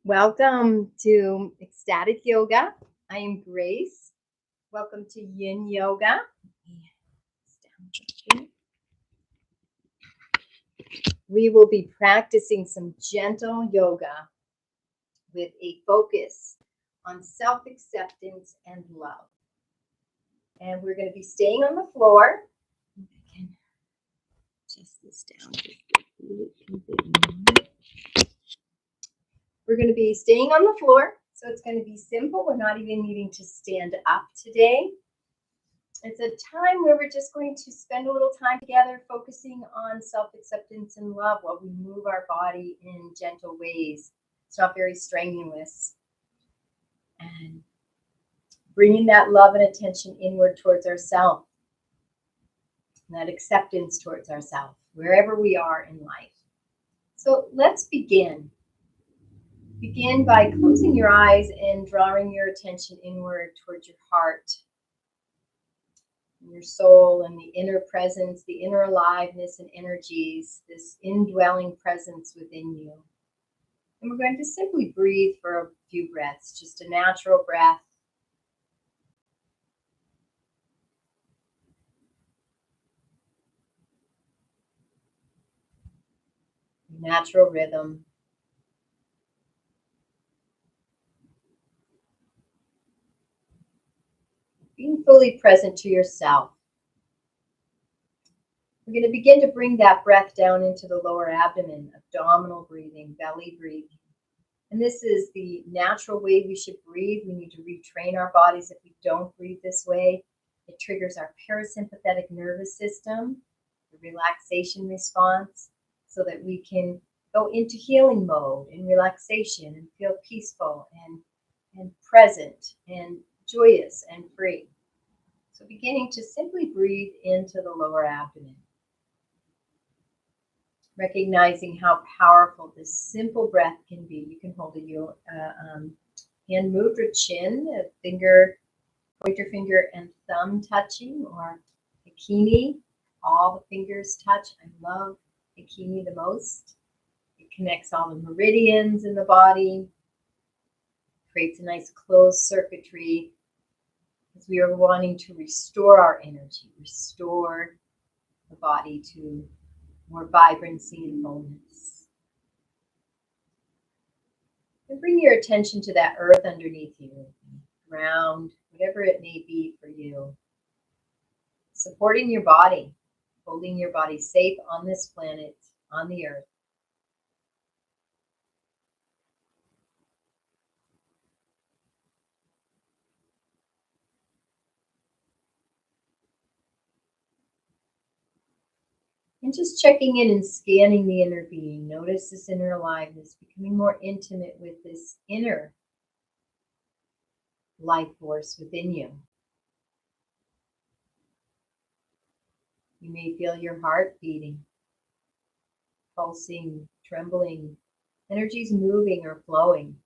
Welcome to Ecstatic Yoga. I am Grace. Welcome to Yin Yoga. We will be practicing some gentle yoga with a focus on self-acceptance and love. And we're going to be staying on the floor. I can adjust this down just a bit. We're going to be staying on the floor, so it's going to be simple. We're not even needing to stand up today. It's a time where we're just going to spend a little time together focusing on self-acceptance and love while we move our body in gentle ways. It's not very strenuous. And bringing that love and attention inward towards ourselves. And that acceptance towards ourselves, wherever we are in life. So let's begin. Begin by closing your eyes and drawing your attention inward towards your heart. Your soul and the inner presence, the inner aliveness and energies, this indwelling presence within you. And we're going to simply breathe for a few breaths, just a natural breath. Natural rhythm. Being fully present to yourself. We're going to begin to bring that breath down into the lower abdomen, abdominal breathing, belly breathing. And this is the natural way we should breathe. We need to retrain our bodies if we don't breathe this way. It triggers our parasympathetic nervous system, the relaxation response, so that we can go into healing mode and relaxation and feel peaceful and present and joyous and free. So beginning to simply breathe into the lower abdomen. Recognizing how powerful this simple breath can be. You can hold a hand mudra chin, a finger, pointer finger and thumb touching, or bikini, all the fingers touch. I love bikini the most. It connects all the meridians in the body, creates a nice closed circuitry, because we are wanting to restore our energy, restore the body to more vibrancy and wholeness. And bring your attention to that earth underneath you, ground, whatever it may be for you. Supporting your body, holding your body safe on this planet, on the earth. And just checking in and scanning the inner being. Notice this inner aliveness, becoming more intimate with this inner life force within you. You may feel your heart beating, pulsing, trembling, energies moving or flowing.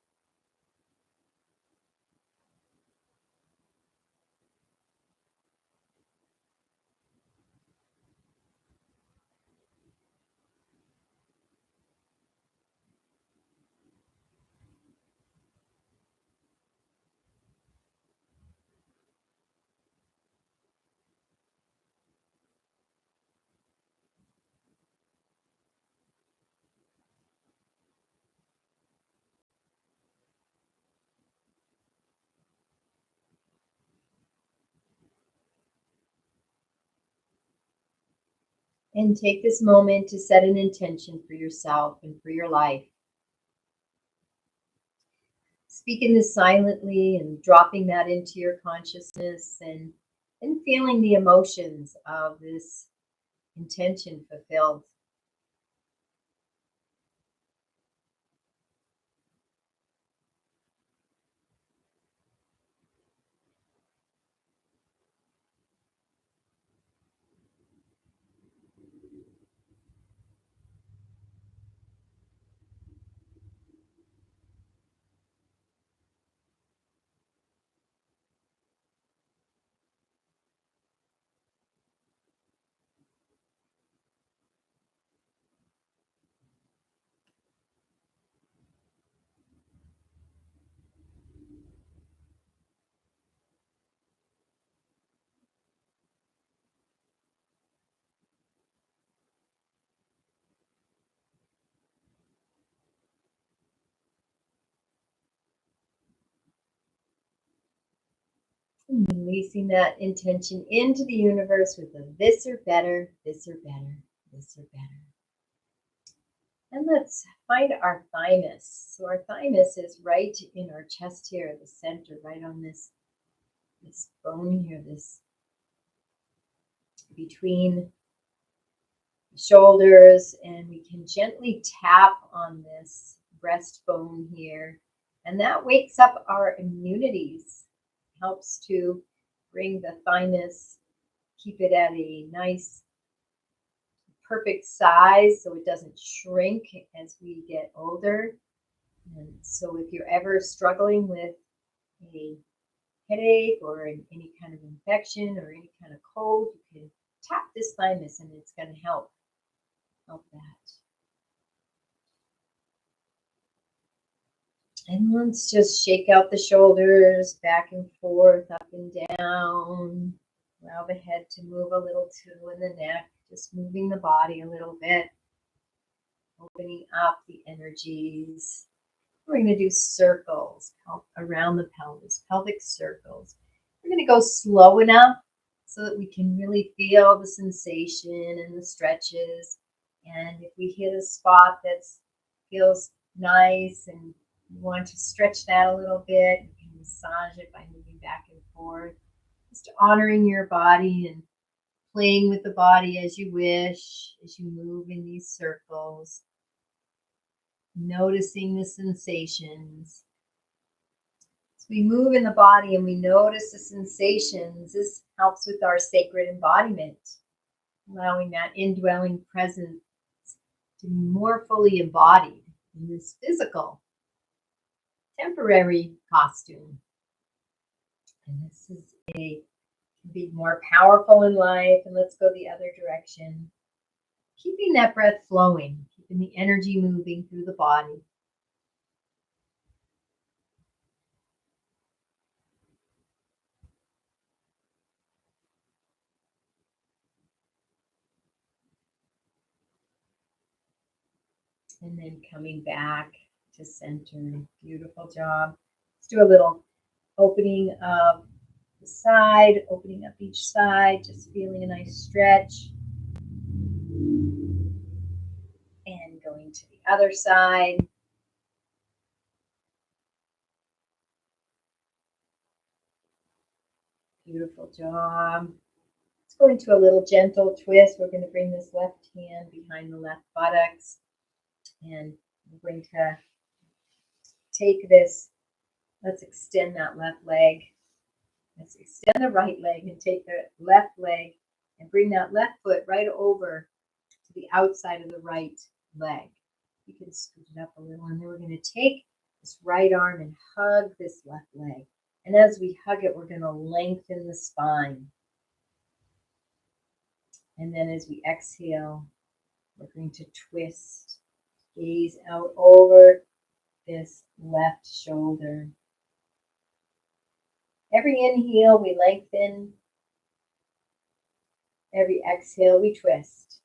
And take this moment to set an intention for yourself and for your life. Speaking this silently and dropping that into your consciousness and feeling the emotions of this intention fulfilled. Releasing that intention into the universe with a this or better, this or better, this or better. And let's find our thymus. So our thymus is right in our chest here at the center, right on this bone here, this between the shoulders, and we can gently tap on this breastbone here. And that wakes up our immunities, helps to bring the thymus, keep it at a nice perfect size so it doesn't shrink as we get older. And so if you're ever struggling with a headache or any kind of infection or any kind of cold, you can tap this thymus and it's going to help that. And let's just shake out the shoulders back and forth, up and down. Allow the head to move a little too, and the neck, just moving the body a little bit, opening up the energies. We're going to do circles around the pelvis, pelvic circles. We're going to go slow enough so that we can really feel the sensation and the stretches. And if we hit a spot that feels nice and you want to stretch that a little bit, you can massage it by moving back and forth. Just honoring your body and playing with the body as you wish, as you move in these circles. Noticing the sensations. As we move in the body and we notice the sensations, this helps with our sacred embodiment, allowing that indwelling presence to be more fully embodied in this physical, temporary costume. And this is be more powerful in life. And let's go the other direction. Keeping that breath flowing, keeping the energy moving through the body. And then coming back to center. Beautiful job. Let's do a little opening of the side, opening up each side, just feeling a nice stretch. And going to the other side. Beautiful job. Let's go into a little gentle twist. We're going to bring this left hand behind the left buttocks. And we're going to take this. Let's extend that left leg. Let's extend the right leg and take the left leg and bring that left foot right over to the outside of the right leg. You can scoot it up a little, and then we're going to take this right arm and hug this left leg. And as we hug it, we're going to lengthen the spine. And then as we exhale, we're going to twist, gaze out over this left shoulder. Every inhale, we lengthen. Every exhale, we twist.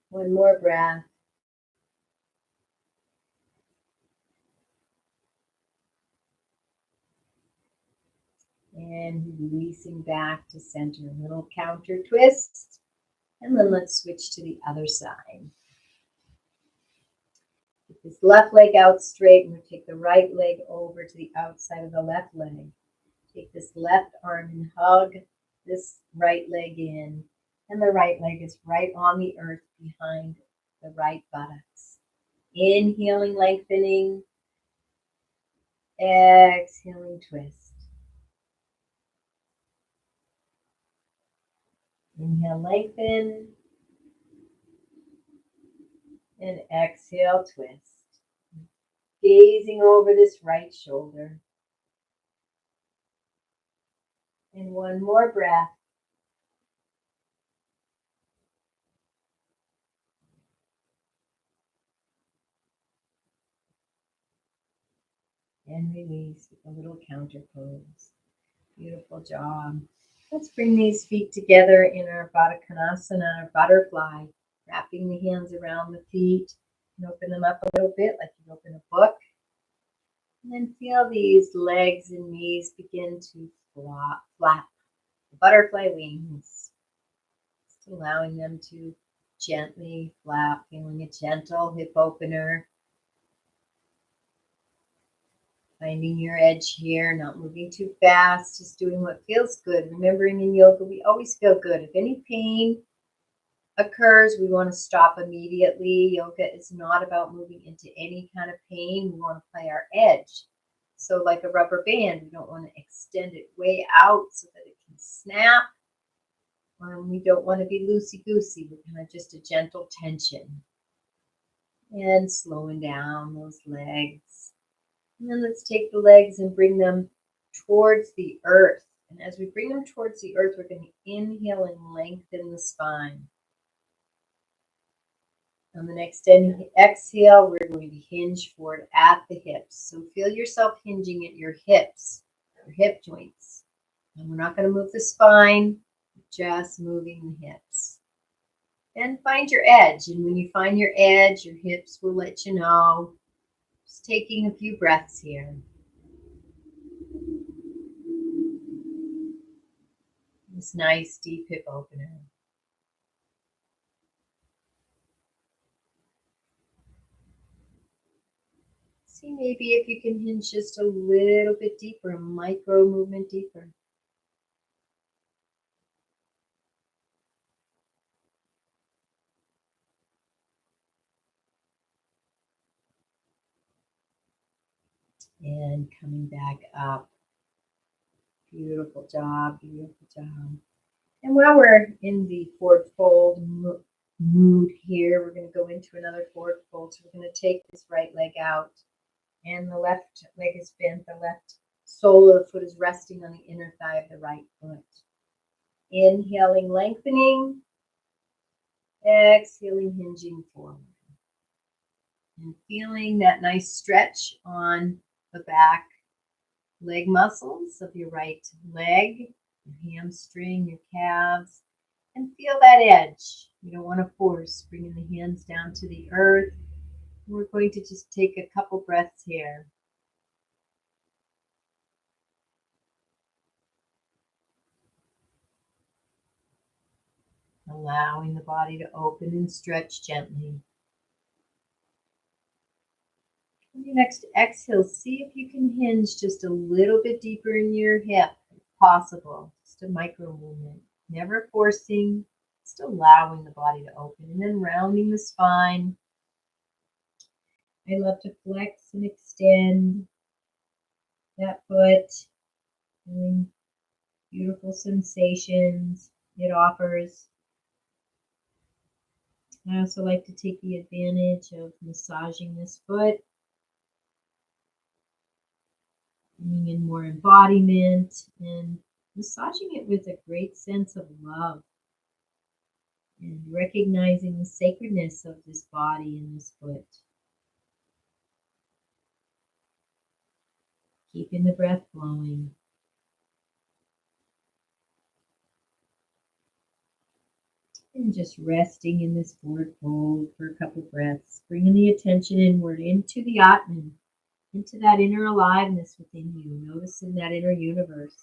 One more breath. And releasing back to center. A little counter twist. And then let's switch to the other side. Get this left leg out straight, and we'll take the right leg over to the outside of the left leg. Take this left arm and hug this right leg in. And the right leg is right on the earth behind the right buttocks. Inhaling, lengthening. Exhaling, twist. Inhale, lengthen. And exhale, twist. Gazing over this right shoulder. And one more breath. And release with a little counter pose. Beautiful job. Let's bring these feet together in our Baddha Konasana, our butterfly, wrapping the hands around the feet And open them up a little bit like you open a book. And then feel these legs and knees begin to flap the butterfly wings. Just allowing them to gently flap, feeling a gentle hip opener. Finding your edge here, not moving too fast, just doing what feels good. Remembering in yoga, we always feel good. If any pain occurs, we want to stop immediately. Yoga is not about moving into any kind of pain. We want to play our edge. So like a rubber band, we don't want to extend it way out so that it can snap. We don't want to be loosey-goosey. We're kind of just a gentle tension. And slowing down those legs. And then let's take the legs and bring them towards the earth. And as we bring them towards the earth, we're going to inhale and lengthen the spine. On the next exhale, we're going to hinge forward at the hips. So feel yourself hinging at your hips, your hip joints. And we're not going to move the spine, just moving the hips. And find your edge. And when you find your edge, your hips will let you know. Just taking a few breaths here. This nice deep hip opener. See maybe if you can hinge just a little bit deeper, a micro movement deeper. And coming back up. Beautiful job, beautiful job. And while we're in the forward fold mood here, we're going to go into another forward fold. So we're going to take this right leg out. And the left leg is bent. The left sole of the foot is resting on the inner thigh of the right foot. Inhaling, lengthening. Exhaling, hinging forward. And feeling that nice stretch on the back leg muscles of your right leg, your hamstring, your calves. And feel that edge. You don't want to force. Bringing the hands down to the earth. We're going to just take a couple breaths here. Allowing the body to open and stretch gently. On your next exhale, see if you can hinge just a little bit deeper in your hip, if possible. Just a micro movement. Never forcing, just allowing the body to open. And then rounding the spine. I love to flex and extend that foot. Feeling beautiful sensations it offers. I also like to take the advantage of massaging this foot, bringing in more embodiment and massaging it with a great sense of love and recognizing the sacredness of this body and this foot. Keeping the breath flowing. And just resting in this forward fold for a couple breaths, bringing the attention inward into the Atman, into that inner aliveness within you, noticing that inner universe.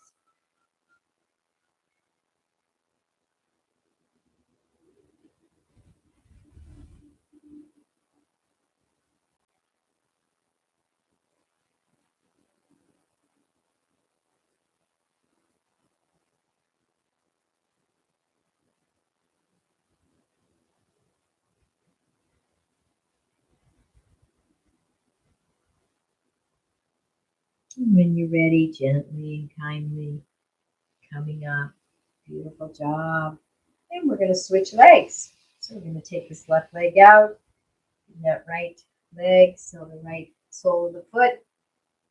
And when you're ready, gently and kindly coming up. Beautiful job. And we're going to switch legs. So we're going to take this left leg out, that right leg, so the right sole of the foot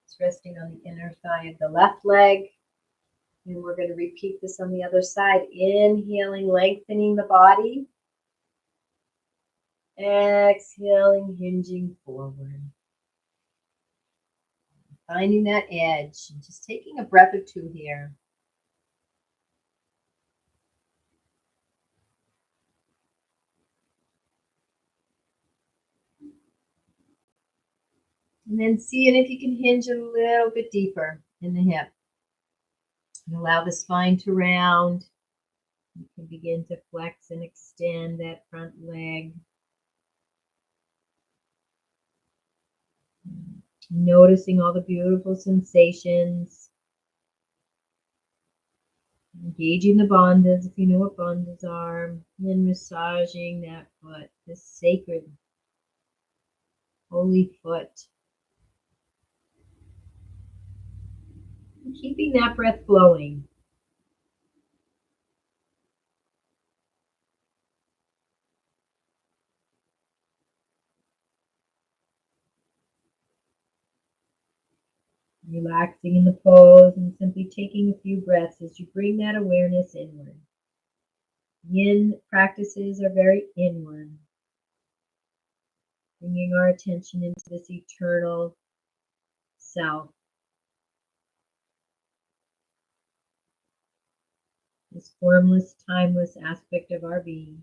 is resting on the inner thigh of the left leg. And we're going to repeat this on the other side. Inhaling, lengthening the body. Exhaling, hinging forward. Finding that edge. And just taking a breath or two here. And then seeing if you can hinge a little bit deeper in the hip. And allow the spine to round. You can begin to flex and extend that front leg. Noticing all the beautiful sensations. Engaging the bandhas, if you know what bandhas are. And massaging that foot, this sacred, holy foot. And keeping that breath flowing. Relaxing in the pose and simply taking a few breaths as you bring that awareness inward. Yin practices are very inward, bringing our attention into this eternal self, this formless, timeless aspect of our being.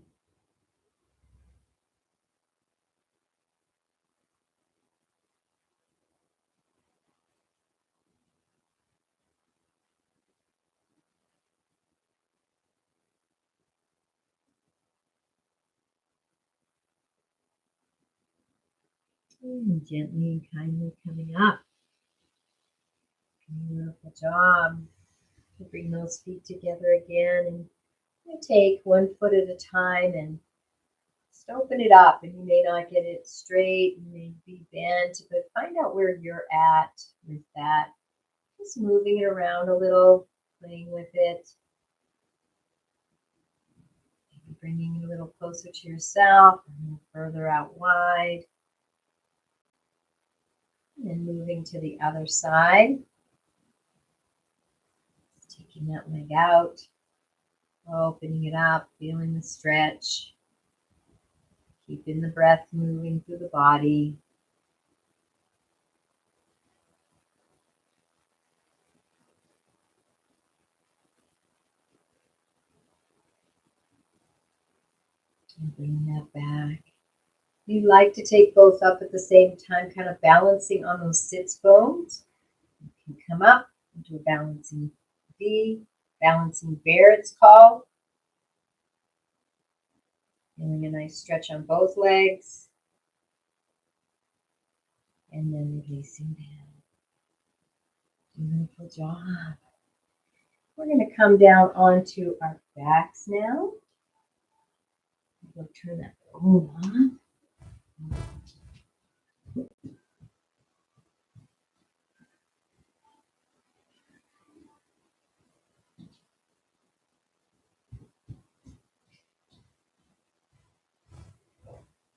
And gently and kindly coming up. Beautiful job. To bring those feet together again and take one foot at a time and just open it up. And you may not get it straight, you may be bent, but find out where you're at with that. Just moving it around a little, playing with it. Maybe bringing it a little closer to yourself, a little further out wide. And then moving to the other side. Taking that leg out, opening it up, feeling the stretch. Keeping the breath moving through the body. And bring that back. You like to take both up at the same time, kind of balancing on those sits bones. You can come up into a balancing V, balancing bear it's called. Feeling a nice stretch on both legs. And then releasing down. Beautiful job. We're going to come down onto our backs now. We'll turn that on.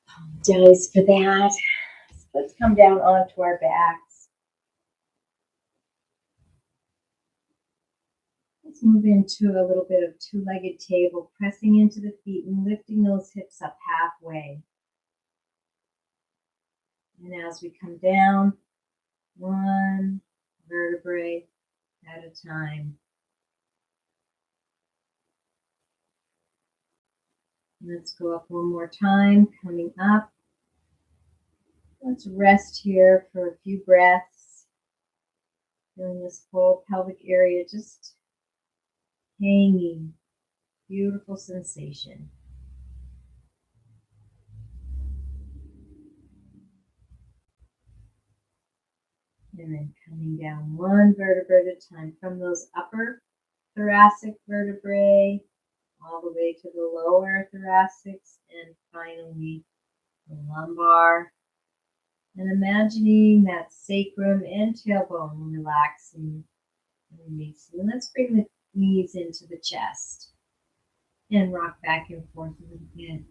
Apologize for that. Let's come down onto our backs. Let's move into a little bit of two-legged table, pressing into the feet and lifting those hips up halfway. And as we come down, one vertebrae at a time. Let's go up one more time, coming up. Let's rest here for a few breaths. Feeling this whole pelvic area just hanging. Beautiful sensation. And then coming down one vertebra at a time from those upper thoracic vertebrae all the way to the lower thoracics and finally the lumbar. And imagining that sacrum and tailbone relaxing and releasing. And let's bring the knees into the chest and rock back and forth a little bit.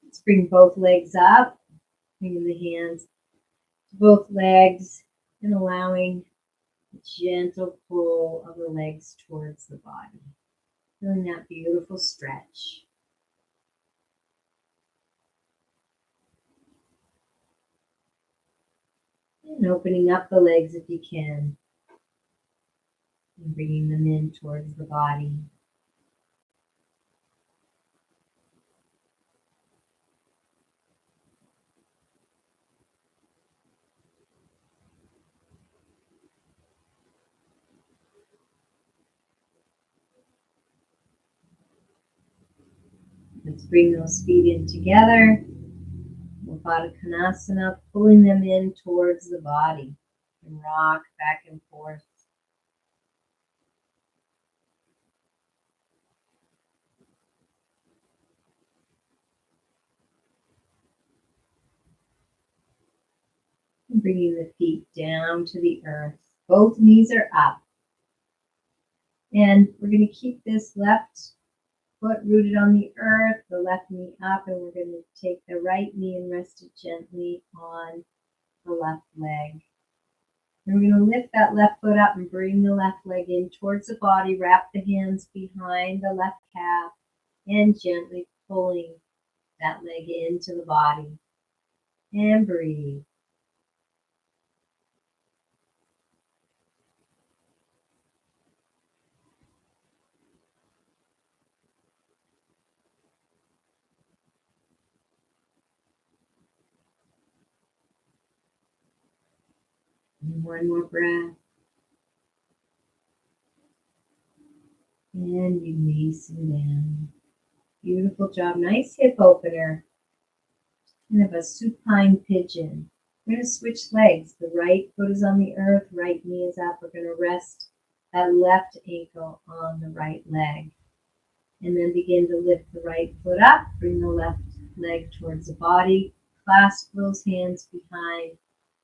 Let's bring both legs up, bringing the hands to both legs and allowing a gentle pull of the legs towards the body. Feeling that beautiful stretch. And opening up the legs if you can. And bringing them in towards the body. Let's bring those feet in together. Konasana, pulling them in towards the body. And rock back and forth. And bringing the feet down to the earth. Both knees are up. And we're going to keep this left foot rooted on the earth, the left knee up, and we're going to take the right knee and rest it gently on the left leg. And we're going to lift that left foot up and bring the left leg in towards the body, wrap the hands behind the left calf, and gently pulling that leg into the body. And breathe. And one more breath. And release them down. Beautiful job. Nice hip opener. And have a supine pigeon. We're going to switch legs. The right foot is on the earth, right knee is up. We're going to rest that left ankle on the right leg. And then begin to lift the right foot up. Bring the left leg towards the body. Clasp those hands behind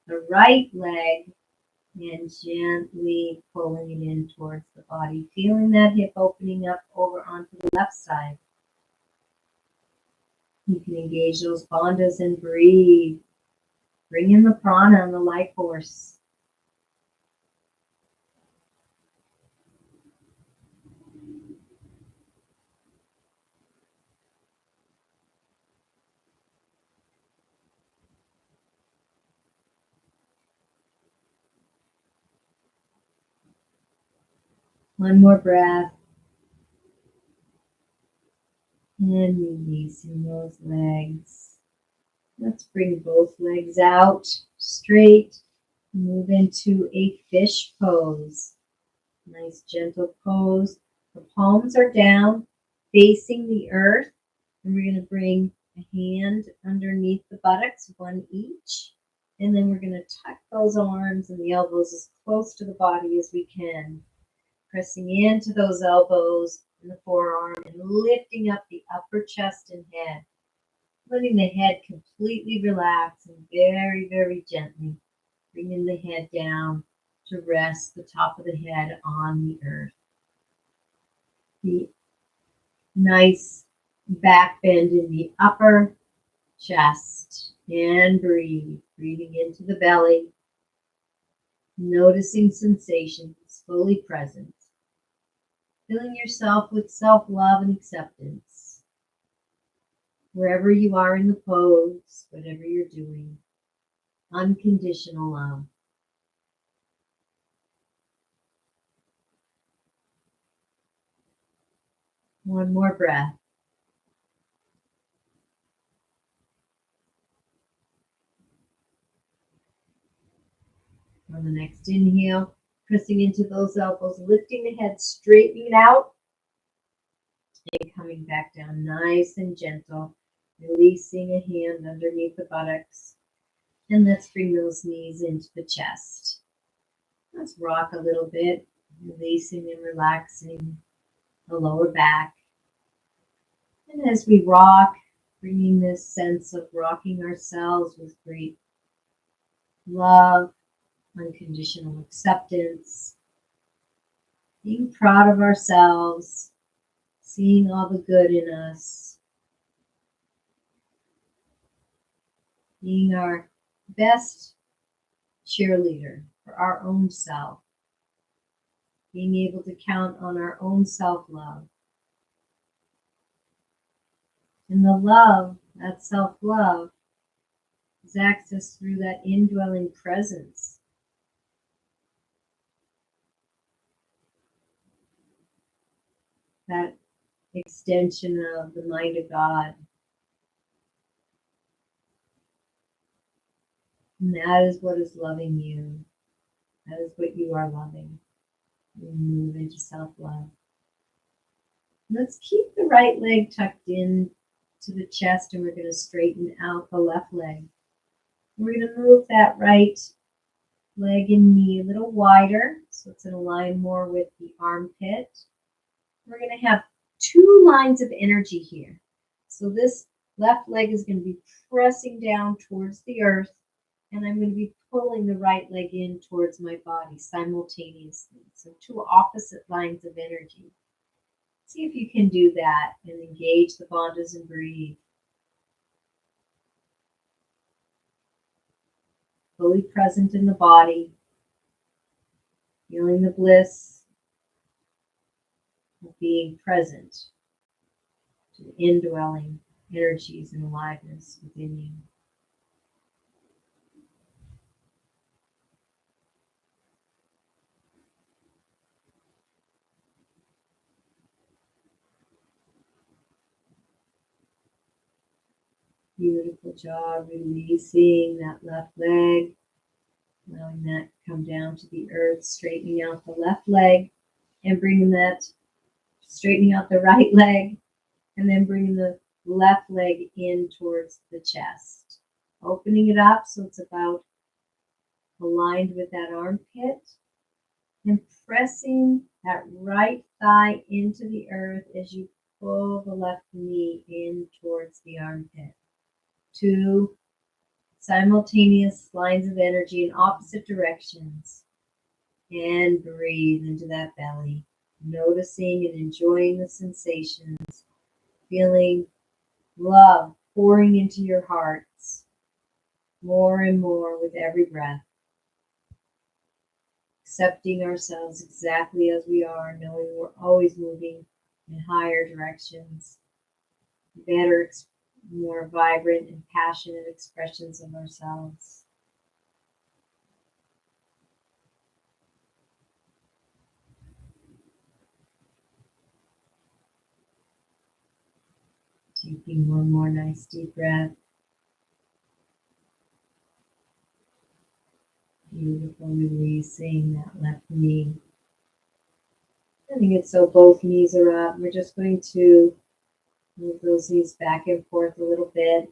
the right leg and gently pulling it in towards the body. Feeling that hip opening up over onto the left side. You can engage those bandhas and breathe. Bring in the prana and the life force. One more breath. And releasing those legs. Let's bring both legs out straight. Move into a fish pose. Nice gentle pose. The palms are down, facing the earth. And we're going to bring a hand underneath the buttocks, one each. And then we're going to tuck those arms and the elbows as close to the body as we can. Pressing into those elbows and the forearm and lifting up the upper chest and head. Letting the head completely relax and very, very gently bringing the head down to rest the top of the head on the earth. The nice back bend in the upper chest and breathe. Breathing into the belly. Noticing sensations, fully present. Filling yourself with self-love and acceptance. Wherever you are in the pose, whatever you're doing, unconditional love. One more breath. On the next inhale, pressing into those elbows, lifting the head, straightening it out, and coming back down nice and gentle, releasing a hand underneath the buttocks. And let's bring those knees into the chest. Let's rock a little bit, releasing and relaxing the lower back. And as we rock, bringing this sense of rocking ourselves with great love, unconditional acceptance, being proud of ourselves, seeing all the good in us, being our best cheerleader for our own self, being able to count on our own self-love. And the love, that self-love, is accessed through that indwelling presence. That extension of the mind of God. And that is what is loving you. That is what you are loving. You move into self-love. Let's keep the right leg tucked in to the chest, and we're going to straighten out the left leg. We're going to move that right leg and knee a little wider, so it's in line more with the armpit. We're going to have two lines of energy here. So this left leg is going to be pressing down towards the earth, and I'm going to be pulling the right leg in towards my body simultaneously. So two opposite lines of energy. See if you can do that and engage the bandhas and breathe. Fully present in the body, feeling the bliss of being present to the indwelling energies and aliveness within you. Beautiful job releasing that left leg, allowing that to come down to the earth, straightening out the left leg and bringing that, straightening out the right leg, and then bringing the left leg in towards the chest. Opening it up so it's about aligned with that armpit, and pressing that right thigh into the earth as you pull the left knee in towards the armpit. Two simultaneous lines of energy in opposite directions. And breathe into that belly, noticing and enjoying the sensations, feeling love pouring into your hearts more and more with every breath. Accepting ourselves exactly as we are, knowing we're always moving in higher directions, better, more vibrant and passionate expressions of ourselves. Taking one more nice deep breath. Beautiful, releasing that left knee. Letting it so both knees are up. We're just going to move those knees back and forth a little bit.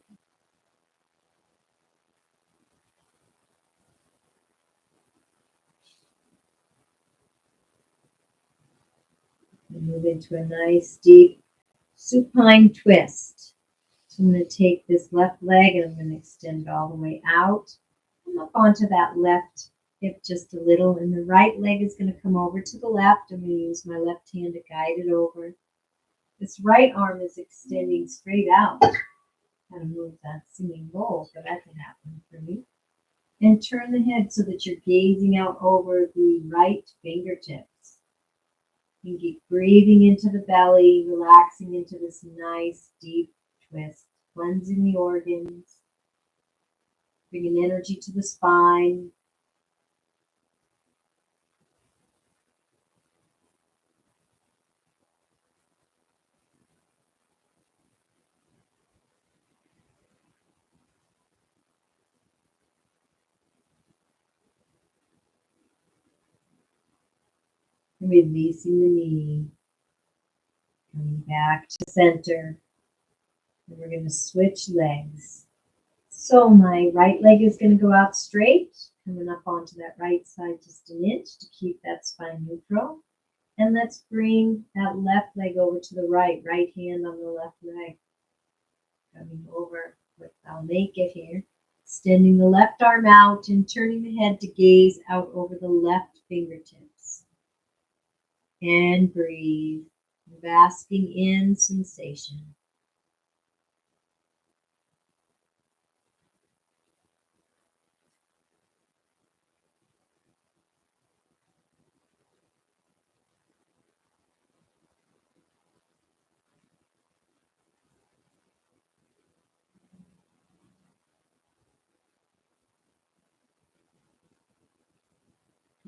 And move into a nice deep supine twist. So I'm going to take this left leg and I'm going to extend it all the way out. Come up onto that left hip just a little, and the right leg is going to come over to the left. I'm going to use my left hand to guide it over. This right arm is extending straight out. Kind of move that singing bowl, so that can happen for me. And turn the head so that you're gazing out over the right fingertips. And keep breathing into the belly, relaxing into this nice deep twist, cleansing the organs, bringing energy to the spine. And releasing the knee, coming back to center. And we're going to switch legs. So my right leg is going to go out straight, coming up onto that right side just an inch to keep that spine neutral. And let's bring that left leg over to the right hand on the left leg. Coming over, I'll make it here. Extending the left arm out and turning the head to gaze out over the left fingertips. And breathe, basking in sensation.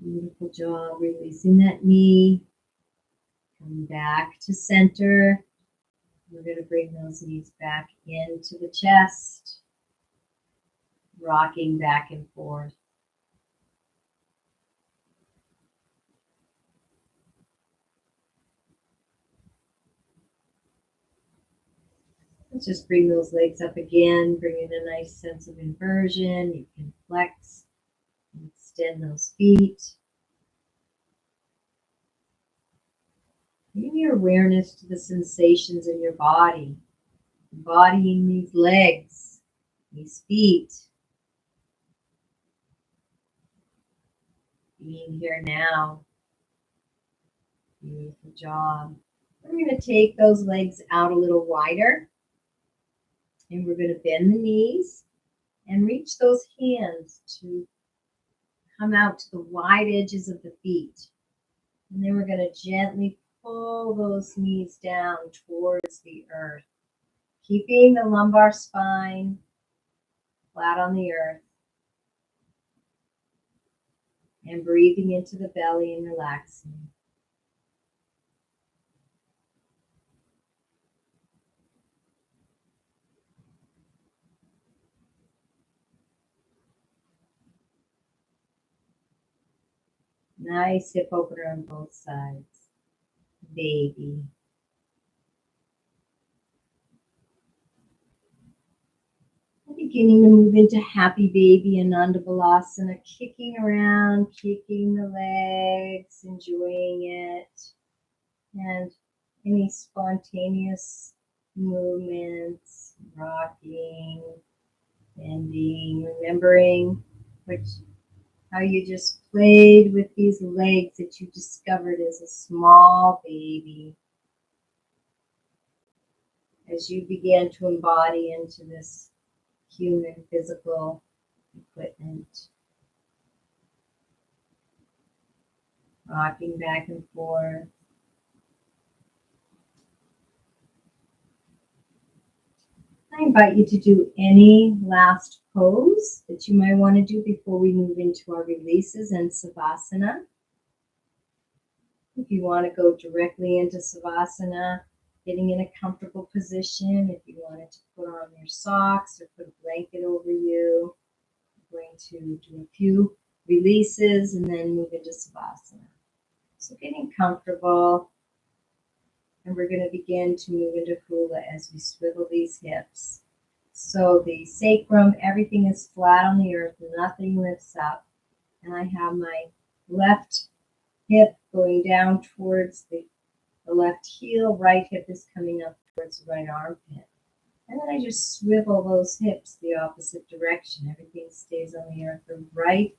Beautiful job, releasing that knee. Come back to center. We're going to bring those knees back into the chest, rocking back and forth. Let's just bring those legs up again, bring in a nice sense of inversion. You can flex and extend those feet. Bring your awareness to the sensations in your body, embodying these legs, these feet, being here now. Beautiful job. We're going to take those legs out a little wider, and we're going to bend the knees and reach those hands to come out to the wide edges of the feet. And then we're going to gently pull those knees down towards the earth, keeping the lumbar spine flat on the earth, and breathing into the belly and relaxing. Nice hip opener on both sides. Baby. Beginning to move into happy baby Ananda Balasana, kicking around, kicking the legs, enjoying it. And any spontaneous movements, rocking, bending, remembering how you just played with these legs that you discovered as a small baby. As you began to embody into this human physical equipment, rocking back and forth. I invite you to do any last pose that you might want to do before we move into our releases and Savasana. If you want to go directly into Savasana, getting in a comfortable position, if you wanted to put on your socks or put a blanket over you, I'm going to do a few releases and then move into Savasana. So getting comfortable, and we're going to begin to move into Hula as we swivel these hips. So the sacrum, everything is flat on the earth, nothing lifts up. And I have my left hip going down towards the left heel, right hip is coming up towards the right armpit. And then I just swivel those hips the opposite direction. Everything stays on the earth. The right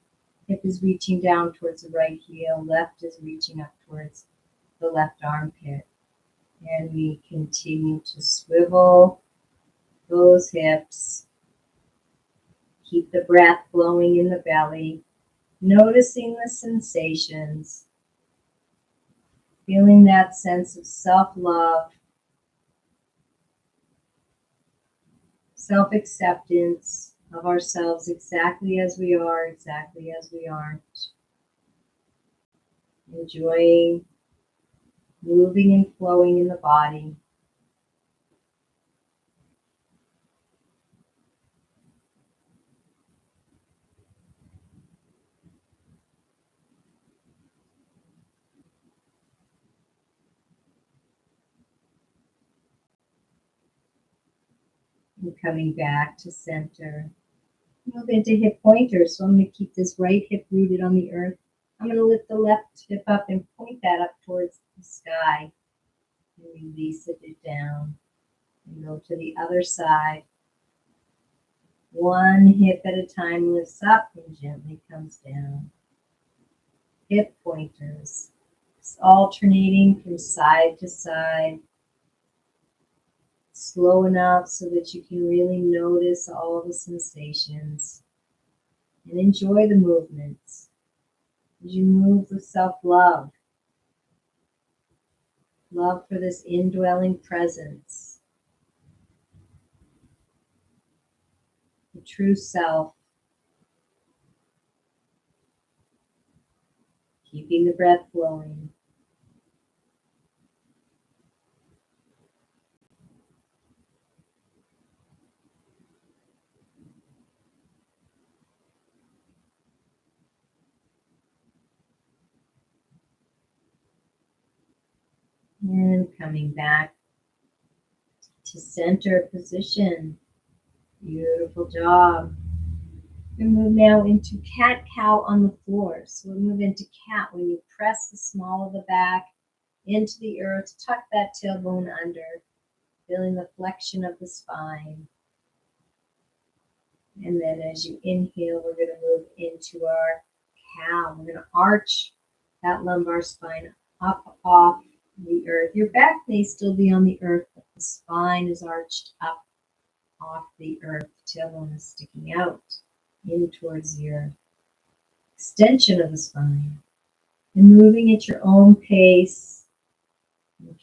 hip is reaching down towards the right heel, left is reaching up towards the left armpit. And we continue to swivel those hips. Keep the breath flowing in the belly, noticing the sensations, feeling that sense of self-love, self-acceptance of ourselves exactly as we are, exactly as we aren't. Enjoying moving and flowing in the body. And coming back to center. Move into hip pointers. So I'm going to keep this right hip rooted on the earth. I'm going to lift the left hip up and point that up towards the sky. And release it down. And go to the other side. One hip at a time lifts up and gently comes down. Hip pointers. Just alternating from side to side. Slow enough so that you can really notice all the sensations and enjoy the movements. As you move with self-love, love for this indwelling presence, the true self, keeping the breath flowing. And coming back, to center position. Beautiful job. We move now into cat-cow on the floor. So we move into cat when you press the small of the back into the earth, tuck that tailbone under, feeling the flexion of the spine. And then as you inhale, we're going to move into our cow. We're going to arch that lumbar spine up off the earth. Your back may still be on the earth, but the spine is arched up off the earth. The tailbone is sticking out in towards your extension of the spine. And moving at your own pace,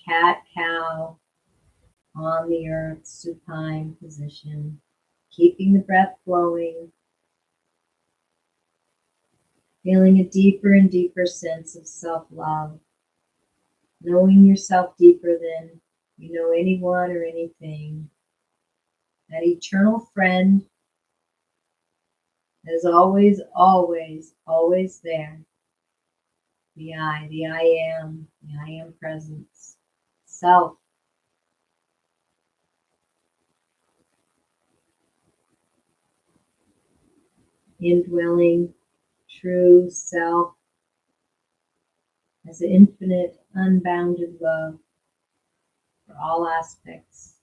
cat, cow, on the earth, supine position, keeping the breath flowing, feeling a deeper and deeper sense of self-love, knowing yourself deeper than you know anyone or anything. That eternal friend that is always, always, always there. The I am presence, self. Indwelling true self as infinite, unbounded love for all aspects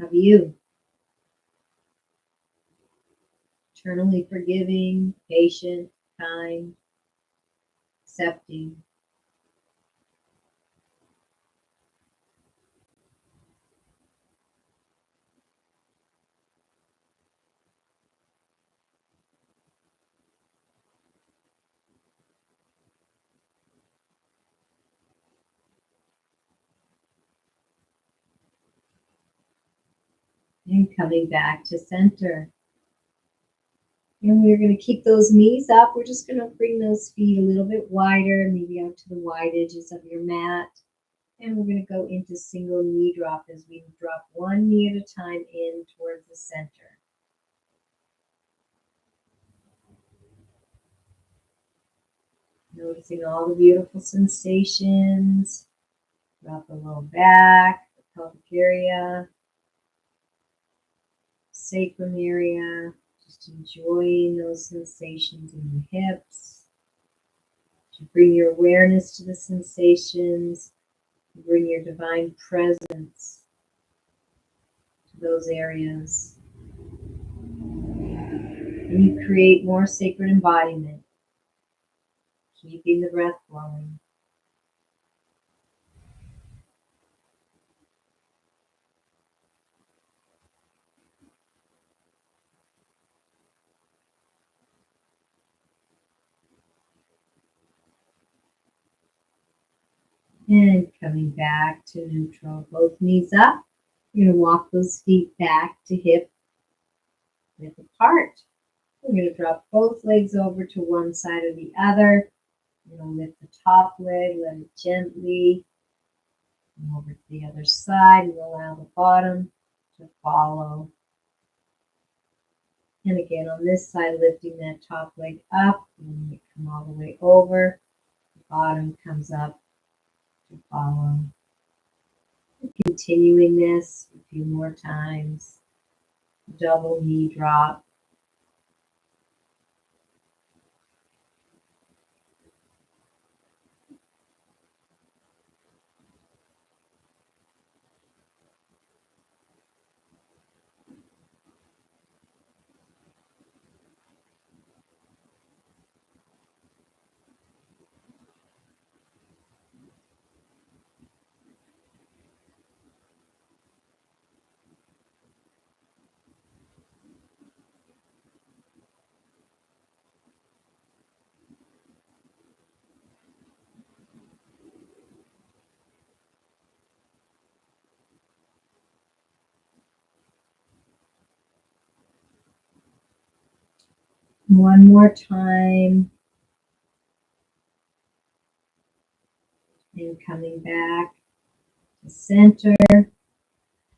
of you. Eternally forgiving, patient, kind, accepting. And coming back to center. And we're going to keep those knees up. We're just going to bring those feet a little bit wider, maybe out to the wide edges of your mat. And we're going to go into single knee drop as we drop one knee at a time in towards the center. Noticing all the beautiful sensations throughout the low back, the pelvic area, sacrum area. Just enjoying those sensations in the hips. To bring your awareness to the sensations, to bring your divine presence to those areas. And you create more sacred embodiment, keeping the breath flowing. And coming back to neutral, both knees up. You're going to walk those feet back to hip width apart. We're going to drop both legs over to one side or the other. You're going to lift the top leg, let it gently come over to the other side and allow the bottom to follow. And again, on this side, lifting that top leg up, and you come all the way over. The bottom comes up to follow. Continuing this a few more times. Double knee drop. One more time. And coming back to center.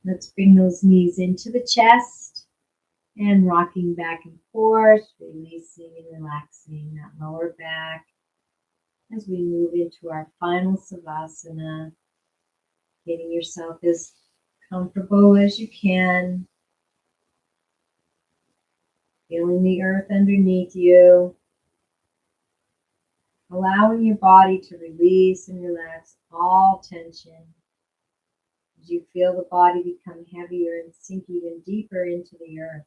Let's bring those knees into the chest and rocking back and forth, releasing and relaxing that lower back as we move into our final savasana. Getting yourself as comfortable as you can, feeling the earth underneath you, allowing your body to release and relax all tension as you feel the body become heavier and sink even deeper into the earth.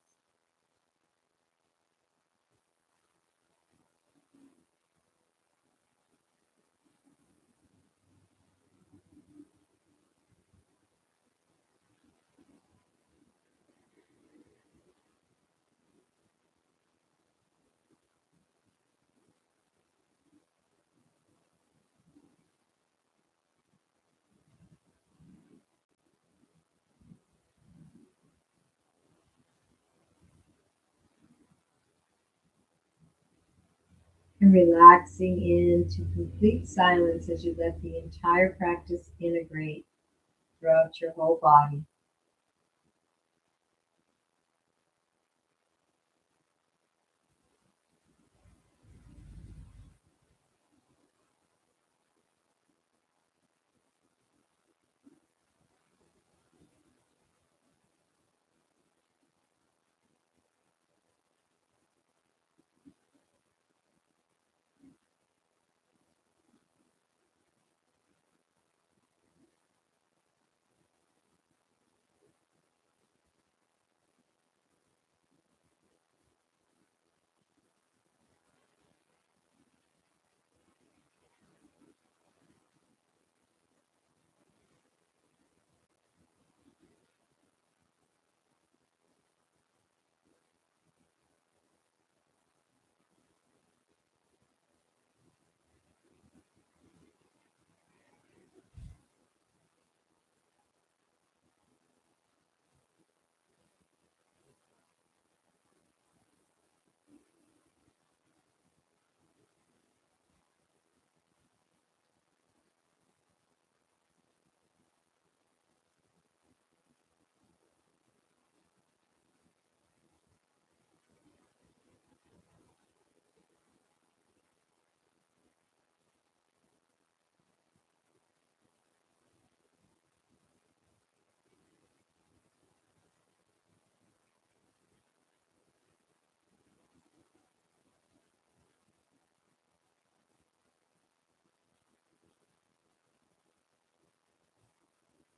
And relaxing into complete silence as you let the entire practice integrate throughout your whole body.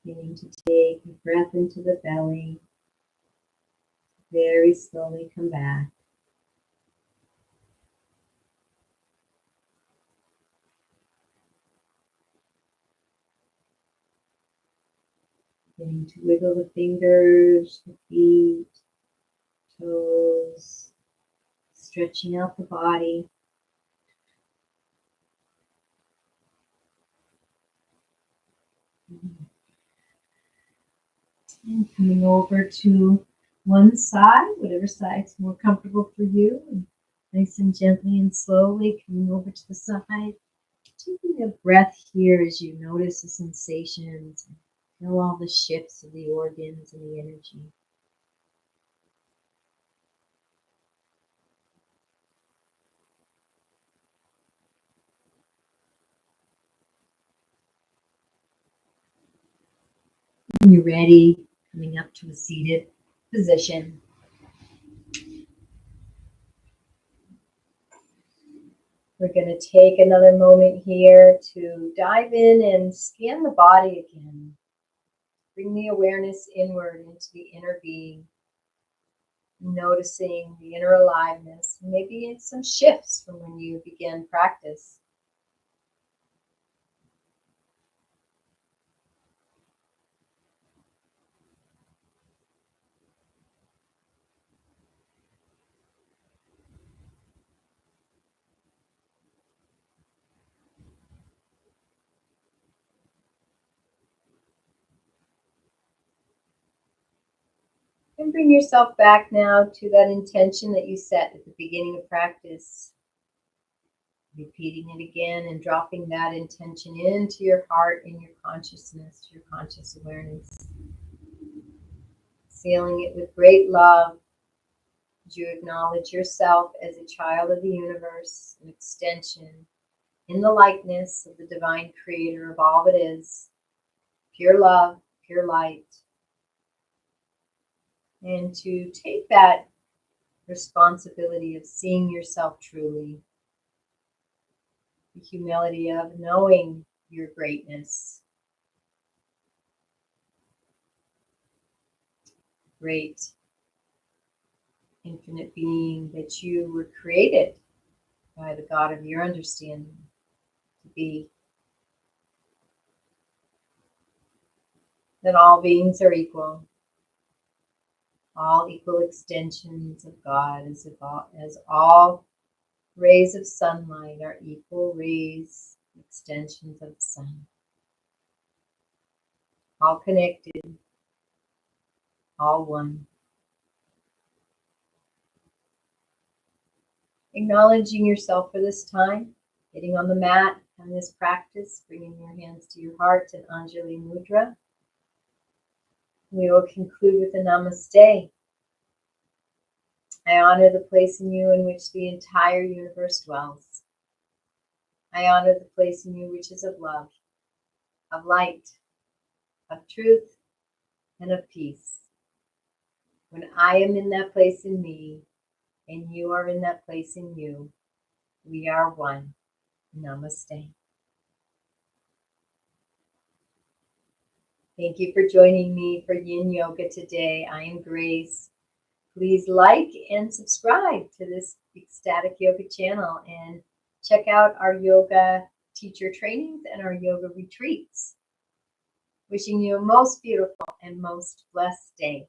Beginning to take a breath into the belly, very slowly come back. Beginning to wiggle the fingers, the feet, toes, stretching out the body. And coming over to one side, whatever side's more comfortable for you. And nice and gently and slowly coming over to the side. Taking a breath here as you notice the sensations. Feel all the shifts of the organs and the energy. When you're ready, coming up to a seated position. We're going to take another moment here to dive in and scan the body again. Bring the awareness inward into the inner being, noticing the inner aliveness, maybe some shifts from when you began practice. And bring yourself back now to that intention that you set at the beginning of practice. Repeating it again and dropping that intention into your heart, in your consciousness, your conscious awareness. Sealing it with great love as you acknowledge yourself as a child of the universe, an extension in the likeness of the divine creator of all that is, pure love, pure light, and to take that responsibility of seeing yourself truly, the humility of knowing your greatness, great infinite being that you were created by the God of your understanding to be, that all beings are equal, all equal extensions of God, as all rays of sunlight are equal rays, extensions of the sun, all connected, all one. Acknowledging yourself for this time, getting on the mat on this practice, bringing your hands to your heart in Anjali Mudra. We will conclude with a namaste. I honor the place in you in which the entire universe dwells. I honor the place in you which is of love, of light, of truth, and of peace. When I am in that place in me, and you are in that place in you, we are one. Namaste. Thank you for joining me for Yin Yoga today. I am Grace. Please like and subscribe to this Ecstatic Yoga channel and check out our yoga teacher trainings and our yoga retreats. Wishing you a most beautiful and most blessed day.